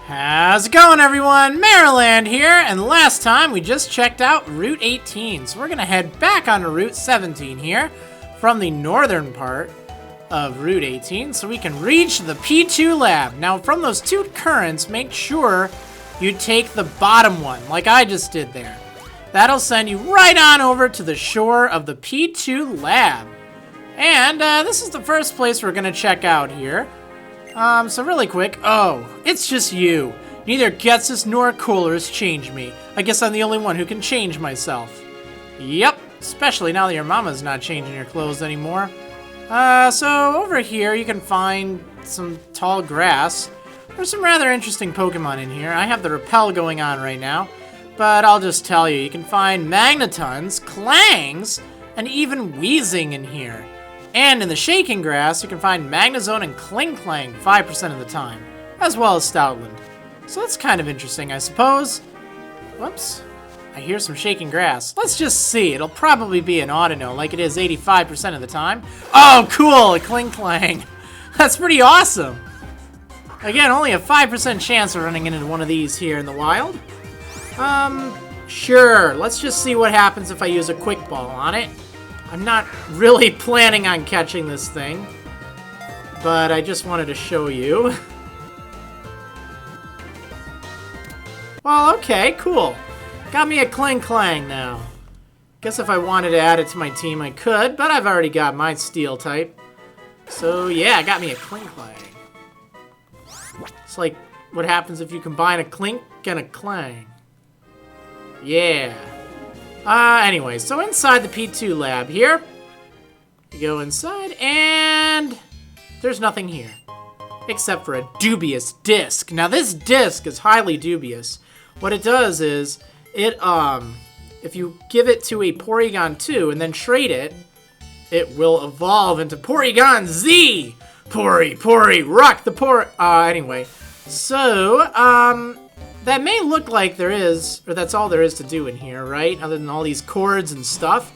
How's it going, everyone? Marriland here, and last time we just checked out Route 18, so we're gonna head back onto Route 17 here from the northern part of Route 18 so we can reach the Pichu Lab. Now, from those two currents, make sure you take the bottom one, like I just did there. That'll send you right on over to the shore of the Pichu Lab. And this is the first place we're gonna check out here. So really quick, it's just you. Neither Getsus nor Coolers changed me. I guess I'm the only one who can change myself. Yep, especially now that your mama's not changing your clothes anymore. So over here you can find some tall grass. There's some rather interesting Pokemon in here. I have the repel going on right now, but I'll just tell you, you can find Magnetons, Clangs, and even Wheezing in here. And in the shaking grass, you can find Magnezone and Klinklang 5% of the time, as well as Stoutland. So that's kind of interesting, I suppose. Whoops. I hear some shaking grass. Let's just see. It'll probably be an Audino, like it is 85% of the time. Oh, cool! A Klinklang. That's pretty awesome. Again, only a 5% chance of running into one of these here in the wild. Sure. Let's just see what happens if I use a Quick Ball on it. I'm not really planning on catching this thing, but I just wanted to show you. Well, okay, cool. Got me a Klinklang now. Guess if I wanted to add it to my team, I could, but I've already got my Steel type. So yeah, got me a Klinklang. It's like what happens if you combine a Klink and a Klang. Yeah. Anyway, so inside the P2 lab here, you go inside, and there's nothing here, except for a dubious disc. Now, this disc is highly dubious. What it does is, if you give it to a Porygon 2 and then trade it, it will evolve into Porygon Z! Pory, rock the anyway. So, that may look like there is, or that's all there is to do in here, right? Other than all these cords and stuff.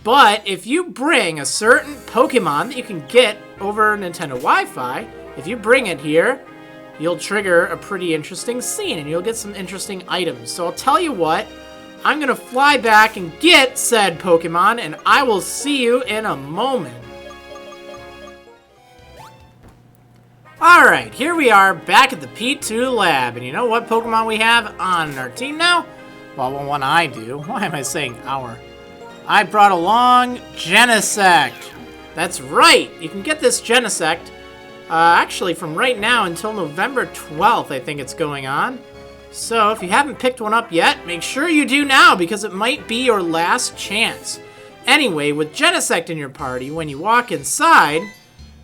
But if you bring a certain Pokemon that you can get over Nintendo Wi-Fi, if you bring it here, you'll trigger a pretty interesting scene and you'll get some interesting items. So I'll tell you what, I'm gonna fly back and get said Pokemon, and I will see you in a moment. Alright, here we are back at the P2 Lab, and you know what Pokemon we have on our team now? Well, one I do. Why am I saying our? I brought along Genesect. That's right, you can get this Genesect, actually from right now until November 12th, I think it's going on. So if you haven't picked one up yet, make sure you do now, because it might be your last chance. Anyway, with Genesect in your party, when you walk inside,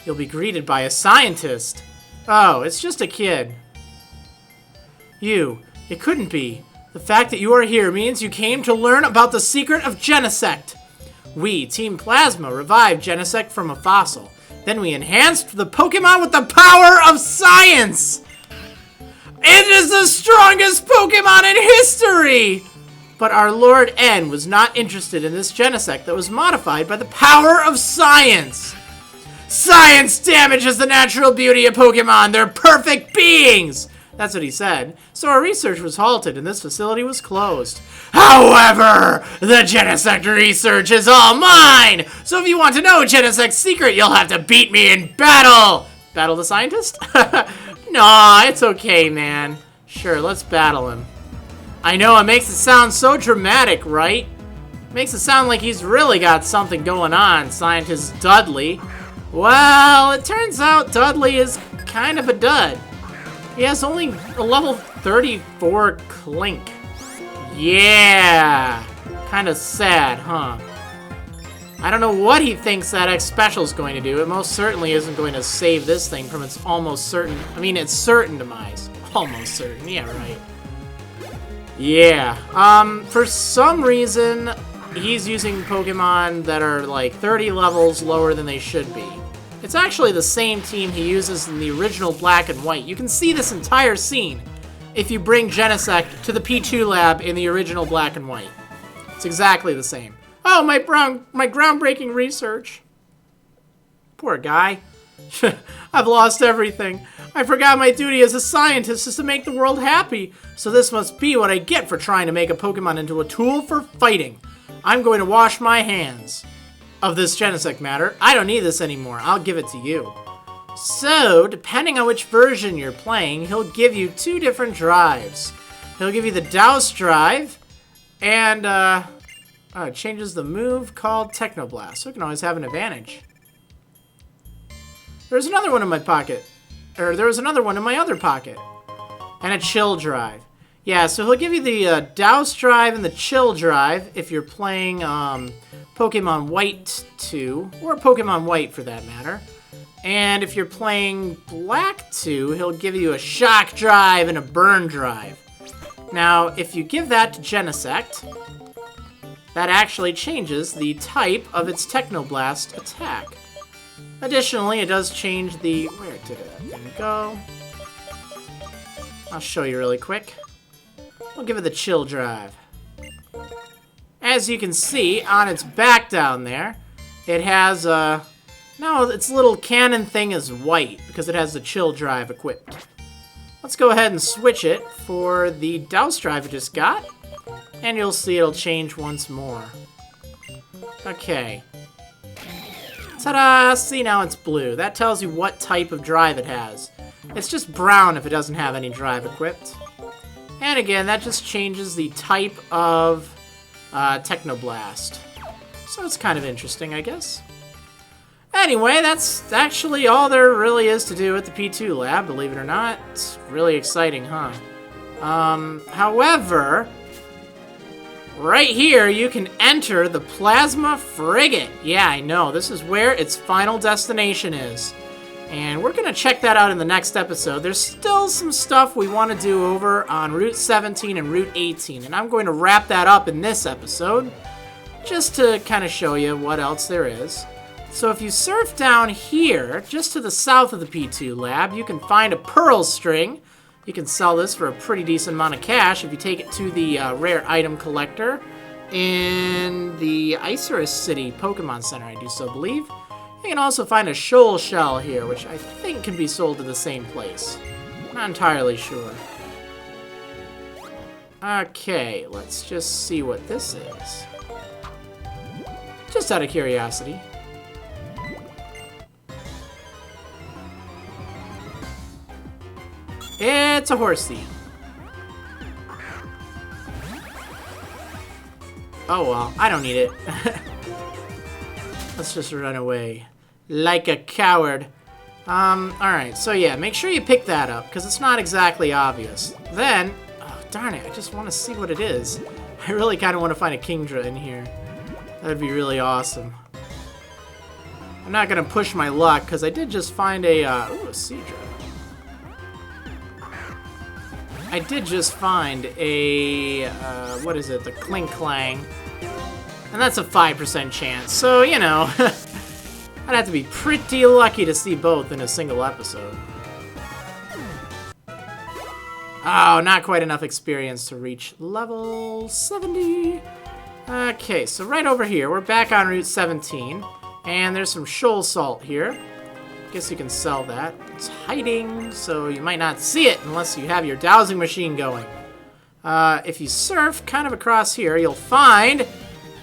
you'll be greeted by a scientist. Oh, it's just a kid. It couldn't be. The fact that you are here means you came to learn about the secret of Genesect. We, Team Plasma, revived Genesect from a fossil. Then we enhanced the Pokemon with the power of science! It is the strongest Pokemon in history! But our Lord N was not interested in this Genesect that was modified by the power of science. Science damages the natural beauty of Pokemon. They're perfect beings! That's what he said. So our research was halted and this facility was closed. However, the Genesect research is all mine! So if you want to know Genesect's secret, you'll have to beat me in battle! Battle the scientist? Nah, it's okay, man. Sure, let's battle him. I know, it makes it sound so dramatic, right? Makes it sound like he's really got something going on, Scientist Dudley. Well, it turns out Dudley is kind of a dud. He has only a level 34 Klink. Yeah! Kinda sad, huh? I don't know what he thinks that X Special is going to do. It most certainly isn't going to save this thing from its almost certain... I mean, it's certain demise. Almost certain, yeah, right. Yeah, for some reason, he's using Pokemon that are like 30 levels lower than they should be. It's actually the same team he uses in the original Black and White. You can see this entire scene if you bring Genesect to the Pichu Lab in the original Black and White. It's exactly the same. Oh, my groundbreaking research. Poor guy. I've lost everything. I forgot my duty as a scientist is to make the world happy. So this must be what I get for trying to make a Pokemon into a tool for fighting. I'm going to wash my hands of this Genesect matter. I don't need this anymore. I'll give it to you. So, depending on which version you're playing, he'll give you 2 different drives. He'll give you the Douse drive, and it changes the move called Techno Blast, so it can always have an advantage. There's another one in my pocket. Or there was another one in my other pocket. And a Chill drive. Yeah, so he'll give you the Douse drive and the Chill drive if you're playing Pokemon White 2, or Pokemon White for that matter. And if you're playing Black 2, he'll give you a Shock drive and a Burn drive. Now, if you give that to Genesect, that actually changes the type of its Techno Blast attack. Additionally, it does change the... Where did it go? I'll show you really quick. We'll give it the Chill drive. As you can see, on its back down there, it has a... No, its little cannon thing is white because it has the Chill drive equipped. Let's go ahead and switch it for the Douse drive we just got. And you'll see it'll change once more. Okay. Ta-da! See, now it's blue. That tells you what type of drive it has. It's just brown if it doesn't have any drive equipped. And again, that just changes the type of Techno Blast. So it's kind of interesting, I guess. Anyway, that's actually all there really is to do at the Pichu Lab, believe it or not. It's really exciting, huh? However, right here you can enter the Plasma Frigate. Yeah, I know, this is where its final destination is. And we're gonna check that out in the next episode. There's still some stuff we want to do over on Route 17 and Route 18, and I'm going to wrap that up in this episode, just to kind of show you what else there is. So if you surf down here, just to the south of the Pichu Lab, you can find a Pearl String. You can sell this for a pretty decent amount of cash if you take it to the rare item collector in the Isurus City Pokemon Center, I do so believe. You can also find a Shoal Shell here, which I think can be sold to the same place. Not entirely sure. Okay, let's just see what this is. Just out of curiosity. It's a Horsey. Oh well, I don't need it. Let's just run away. Like a coward. Alright, so yeah, make sure you pick that up, because it's not exactly obvious. Then, oh darn it, I just want to see what it is. I really kind of want to find a Kingdra in here. That'd be really awesome. I'm not going to push my luck, because I did just find a, ooh, a Seadra. I did just find a, what is it, the Clink Clang. And that's a 5% chance, so, you know, I'd have to be pretty lucky to see both in a single episode. Oh, not quite enough experience to reach level 70. Okay, so right over here, we're back on Route 17, and there's some Shoal Salt here. Guess you can sell that. It's hiding, so you might not see it unless you have your dowsing machine going. If you surf kind of across here, you'll find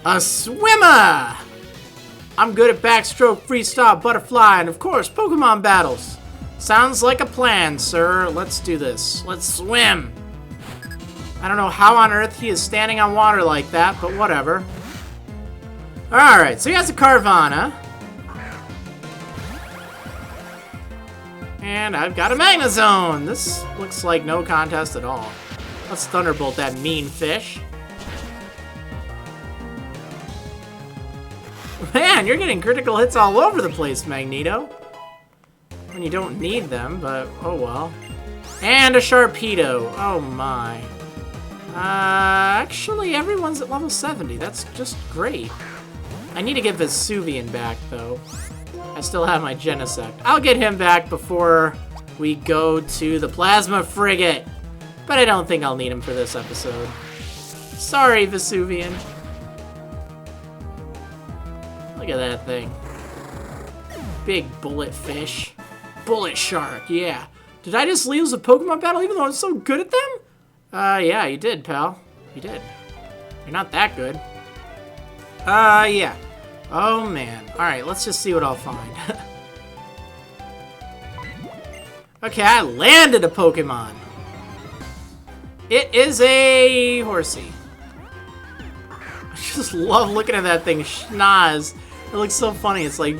a Swimmer! I'm good at backstroke, freestyle, butterfly, and of course, Pokemon battles. Sounds like a plan, sir. Let's do this. Let's swim. I don't know how on earth he is standing on water like that, but whatever. Alright, so he has a Carvana. And I've got a Magnezone. This looks like no contest at all. Let's Thunderbolt that mean fish. Man, you're getting critical hits all over the place, Magneto. When you don't need them, but oh well. And a Sharpedo. Oh my. Actually, everyone's at level 70. That's just great. I need to get Vesuvian back, though. I still have my Genesect. I'll get him back before we go to the Plasma Frigate. But I don't think I'll need him for this episode. Sorry, Vesuvian. Look at that thing. Big bullet fish. Bullet Shark, yeah. Did I just lose a Pokemon battle even though I was so good at them? Yeah, you did, pal. You did. You're not that good. Yeah. Oh, man. Alright, let's just see what I'll find. Okay, I landed a Pokemon. It is a horsey. I just love looking at that thing schnoz. It looks so funny. It's like...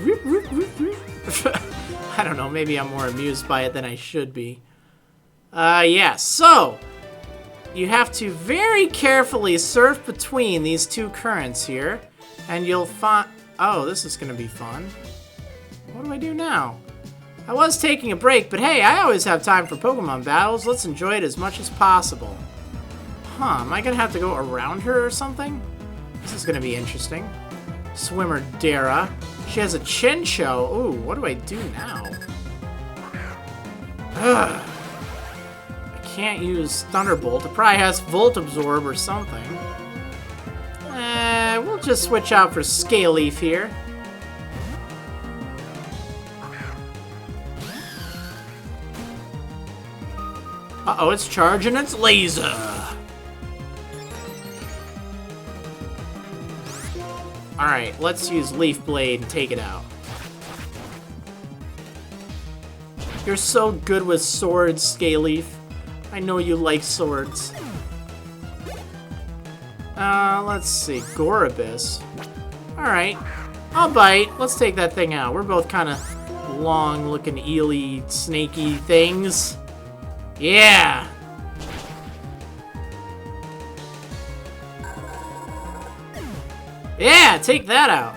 I don't know, maybe I'm more amused by it than I should be. Yeah, so... You have to very carefully surf between these two currents here. And you'll find... Oh, this is going to be fun. What do I do now? I was taking a break, but hey, I always have time for Pokemon battles. Let's enjoy it as much as possible. Huh, am I going to have to go around her or something? This is going to be interesting. Swimmer Dara. She has a Chinchou. Ooh, what do I do now? Ugh. I can't use Thunderbolt. It probably has Volt Absorb or something. We'll just switch out for Scaleaf here. Uh-oh, it's charging its laser. Alright, let's use Leaf Blade and take it out. You're so good with swords, Scaleaf. I know you like swords. Let's see. Goribus. Alright. I'll bite. Let's take that thing out. We're both kind of long-looking, eely, snaky things. Yeah! Yeah, take that out.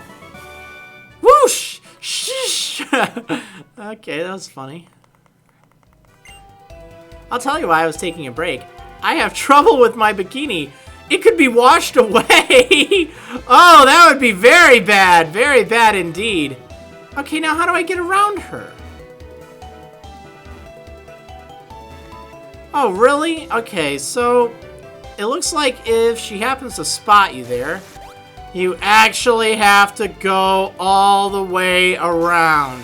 Whoosh! Shh! Okay, that was funny. I'll tell you why I was taking a break. I have trouble with my bikini. It could be washed away. Oh, that would be very bad. Very bad indeed. Okay, now how do I get around her? Oh, really? Okay, so it looks like if she happens to spot you there, you actually have to go all the way around.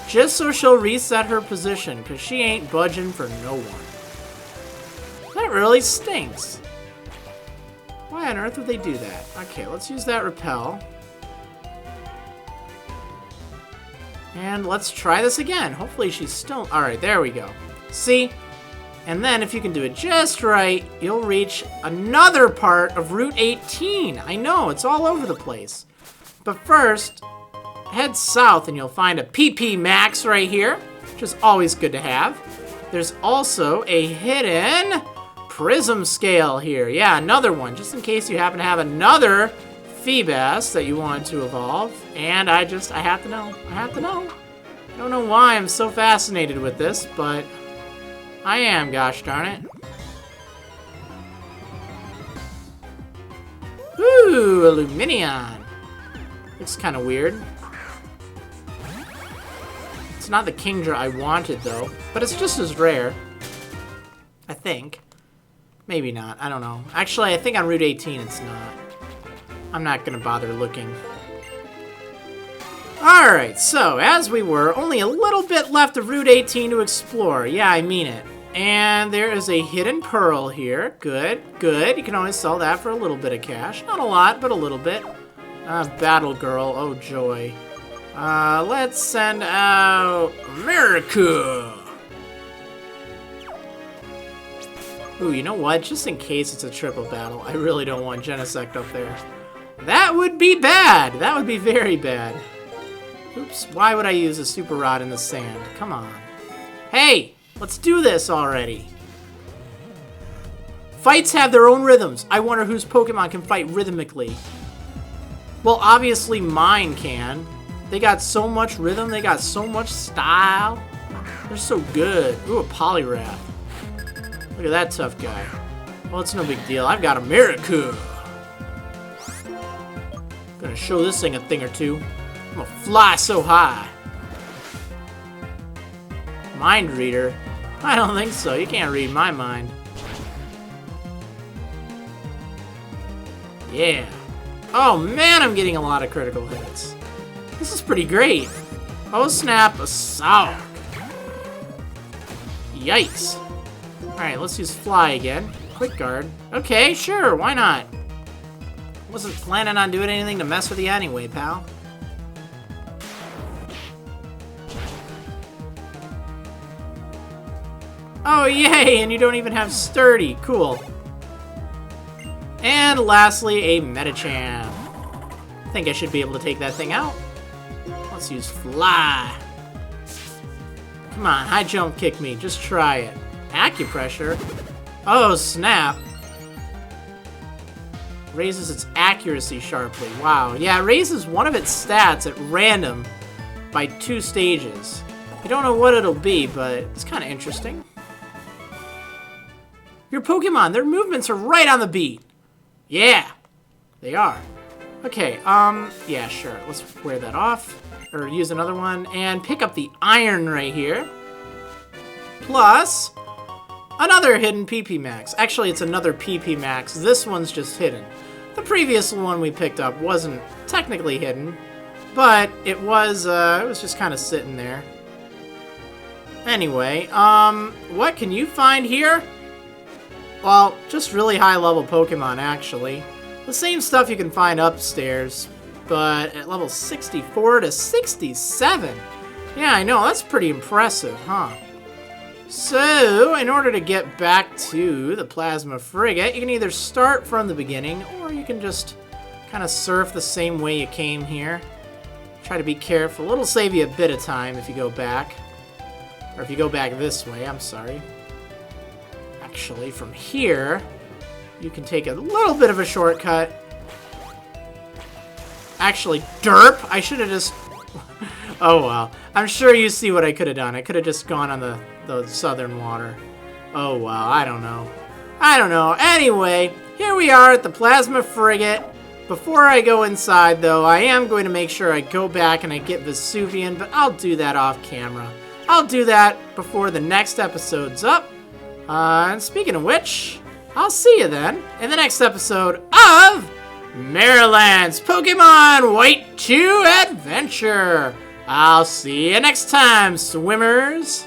Just so she'll reset her position, because she ain't budging for no one. That really stinks. Why on earth would they do that? Okay, let's use that repel. And let's try this again. Hopefully she's still... Alright, there we go. See? And then if you can do it just right, you'll reach another part of Route 18. I know, it's all over the place. But first, head south and you'll find a PP Max right here, which is always good to have. There's also a hidden Prism Scale here. Yeah, another one, just in case you happen to have another Feebas that you want to evolve. And I have to know. I have to know. I don't know why I'm so fascinated with this, but I am, gosh darn it. Ooh, Illuminion. Looks kind of weird. It's not the Kingdra I wanted, though. But it's just as rare. I think. Maybe not. I don't know. Actually, I think on Route 18 it's not. I'm not going to bother looking. Alright, so, as we were, only a little bit left of Route 18 to explore. Yeah, I mean it. And there is a hidden pearl here. Good, good. You can always sell that for a little bit of cash. Not a lot, but a little bit. Battle Girl. Oh, joy. Let's send out America. Ooh, you know what? Just in case it's a triple battle, I really don't want Genesect up there. That would be bad. That would be very bad. Oops, why would I use a Super Rod in the sand? Come on. Hey, let's do this already. Fights have their own rhythms. I wonder whose Pokemon can fight rhythmically. Well, obviously mine can. They got so much rhythm. They got so much style. They're so good. Ooh, a Poliwrath. Look at that tough guy. Well, it's no big deal. I've got America. Gonna show this thing a thing or two. I'm gonna fly so high. Mind reader? I don't think so. You can't read my mind. Yeah. Oh man, I'm getting a lot of critical hits. This is pretty great. Oh snap, a Sock. Yikes. Alright, let's use Fly again. Quick Guard. Okay, sure, why not? Wasn't planning on doing anything to mess with you anyway, pal. Oh, yay, and you don't even have Sturdy. Cool. And lastly, a Medicham. I think I should be able to take that thing out. Let's use Fly. Come on, high jump kick me. Just try it. Acupressure? Oh, snap. Raises its accuracy sharply. Wow. Yeah, it raises one of its stats at random by 2 stages. I don't know what it'll be, but it's kind of interesting. Your Pokemon, their movements are right on the beat. Yeah, they are. Okay, yeah, sure. Let's wear that off. Or use another one. And pick up the iron right here. Plus, another hidden PP Max. Actually, it's another PP Max. This one's just hidden. The previous one we picked up wasn't technically hidden, but it was just kind of sitting there. Anyway, what can you find here? Well, just really high-level Pokemon, actually. The same stuff you can find upstairs, but at level 64 to 67. Yeah, I know, that's pretty impressive, huh? So, in order to get back to the Plasma Frigate, you can either start from the beginning, or you can just kind of surf the same way you came here. Try to be careful. It'll save you a bit of time if you go back. Or if you go back this way, I'm sorry. Actually, from here, you can take a little bit of a shortcut. Actually, derp! I should have just... Oh, well. I'm sure you see what I could have done. I could have just gone on the southern water. Oh, well. I don't know. I don't know. Anyway, here we are at the Plasma Frigate. Before I go inside, though, I am going to make sure I go back and I get Vesuvian, but I'll do that off camera. I'll do that before the next episode's up. And speaking of which, I'll see you then in the next episode of Marriland's Pokemon White 2 Adventure. I'll see you next time, swimmers.